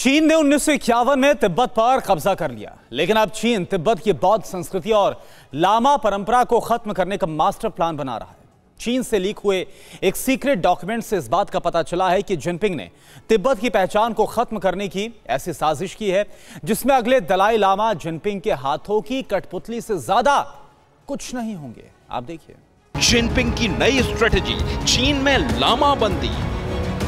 चीन ने 1951 में तिब्बत पर कब्जा कर लिया, लेकिन अब चीन तिब्बत की बौद्ध संस्कृति और लामा परंपरा को खत्म करने का मास्टर प्लान बना रहा है। चीन से लीक हुए एक सीक्रेट डॉक्यूमेंट से इस बात का पता चला है कि जिनपिंग ने तिब्बत की पहचान को खत्म करने की ऐसी साजिश की है जिसमें अगले दलाई लामा जिनपिंग के हाथों की कठपुतली से ज्यादा कुछ नहीं होंगे। आप देखिए, जिनपिंग की नई स्ट्रेटेजी, चीन में लामा बंदी।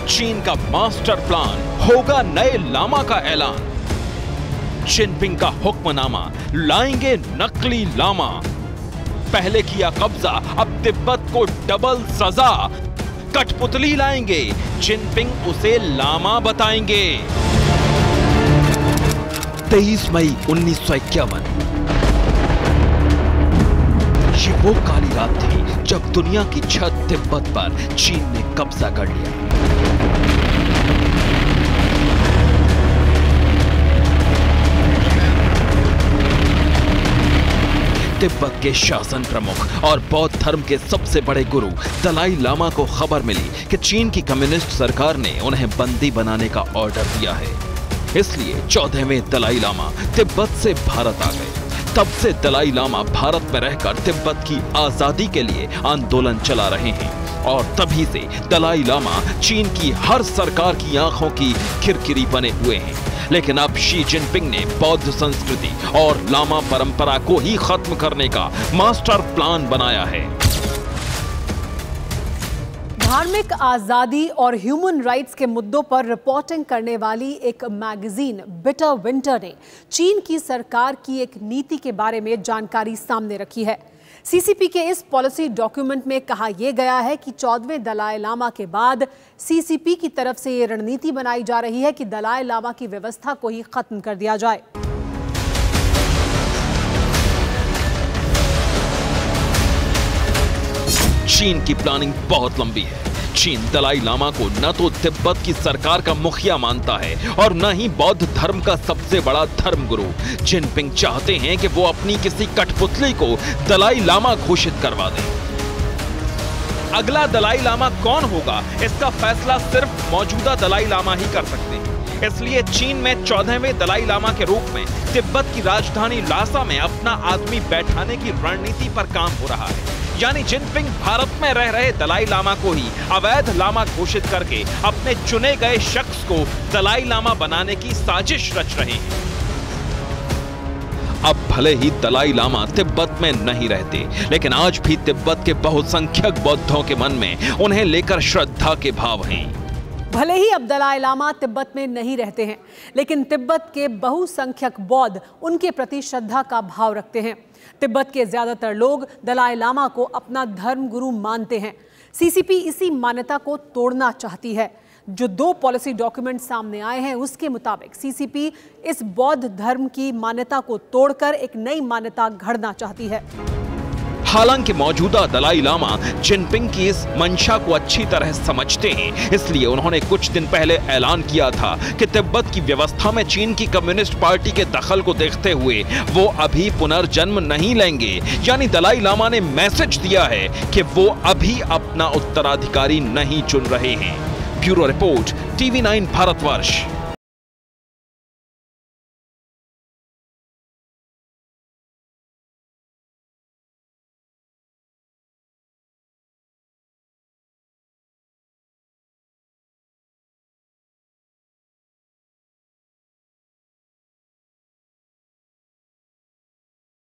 चीन का मास्टर प्लान, होगा नए लामा का ऐलान। जिनपिंग का हुक्मनामा, लाएंगे नकली लामा। पहले किया कब्जा, अब तिब्बत को डबल सजा। कठपुतली लाएंगे, जिनपिंग उसे लामा बताएंगे। 23 मई 1951। ये वो काली रात थी जब दुनिया की छत तिब्बत पर चीन ने कब्जा कर लिया। तिब्बत के शासन प्रमुख और बौद्ध धर्म के सबसे बड़े गुरु दलाई लामा को खबर मिली कि चीन की कम्युनिस्ट सरकार ने उन्हें बंदी बनाने का ऑर्डर दिया है। इसलिए 14वें दलाई लामा तिब्बत से भारत आ गए। तब से दलाई लामा भारत में रहकर तिब्बत की आजादी के लिए आंदोलन चला रहे हैं और तभी से दलाई लामा चीन की हर सरकार की आंखों की खिरखिरी बने हुए हैं। लेकिन अब शी जिनपिंग ने बौद्ध संस्कृति और लामा परंपरा को ही खत्म करने का मास्टर प्लान बनाया है। धार्मिक आजादी और ह्यूमन राइट्स के मुद्दों पर रिपोर्टिंग करने वाली एक मैगजीन बिटर विंटर ने चीन की सरकार की एक नीति के बारे में जानकारी सामने रखी है। सीसीपी के इस पॉलिसी डॉक्यूमेंट में कहा यह गया है कि 14वें दलाई लामा के बाद सीसीपी की तरफ से यह रणनीति बनाई जा रही है कि दलाई लामा की व्यवस्था को ही खत्म कर दिया जाए। चीन की प्लानिंग बहुत लंबी है। चीन दलाई लामा को न तो तिब्बत की सरकार का मुखिया मानता है और न ही बौद्ध धर्म का सबसे बड़ा धर्मगुरु। जिनपिंग चाहते हैं कि वो अपनी किसी कठपुतली को दलाई लामा घोषित करवा दें। अगला दलाई लामा कौन होगा, इसका फैसला सिर्फ मौजूदा दलाई लामा ही कर सकते हैं। इसलिए चीन में 14वें दलाई लामा के रूप में तिब्बत की राजधानी लासा में अपना आदमी बैठाने की रणनीति पर काम हो रहा है। यानी जिनपिंग भारत में रह रहे दलाई लामा को ही अवैध लामा घोषित करके अपने चुने गए शख्स को दलाई लामा बनाने की साजिश रच रहे हैं। अब भले ही दलाई लामा तिब्बत में नहीं रहते, लेकिन आज भी तिब्बत के बहुसंख्यक बौद्धों के मन में उन्हें लेकर श्रद्धा के भाव हैं। भले ही अब दलाई लामा तिब्बत में नहीं रहते हैं, लेकिन तिब्बत के बहुसंख्यक बौद्ध उनके प्रति श्रद्धा का भाव रखते हैं। तिब्बत के ज्यादातर लोग दलाई लामा को अपना धर्म गुरु मानते हैं। सीसीपी इसी मान्यता को तोड़ना चाहती है। जो 2 पॉलिसी डॉक्यूमेंट सामने आए हैं उसके मुताबिक सीसीपी इस बौद्ध धर्म की मान्यता को तोड़कर एक नई मान्यता घड़ना चाहती है। हालांकि मौजूदा दलाई लामा जिनपिंग की इस मंशा को अच्छी तरह समझते हैं, इसलिए उन्होंने कुछ दिन पहले ऐलान किया था कि तिब्बत की व्यवस्था में चीन की कम्युनिस्ट पार्टी के दखल को देखते हुए वो अभी पुनर्जन्म नहीं लेंगे। यानी दलाई लामा ने मैसेज दिया है कि वो अभी अपना उत्तराधिकारी नहीं चुन रहे हैं। Bureau report, TV9 Bharatvarsh.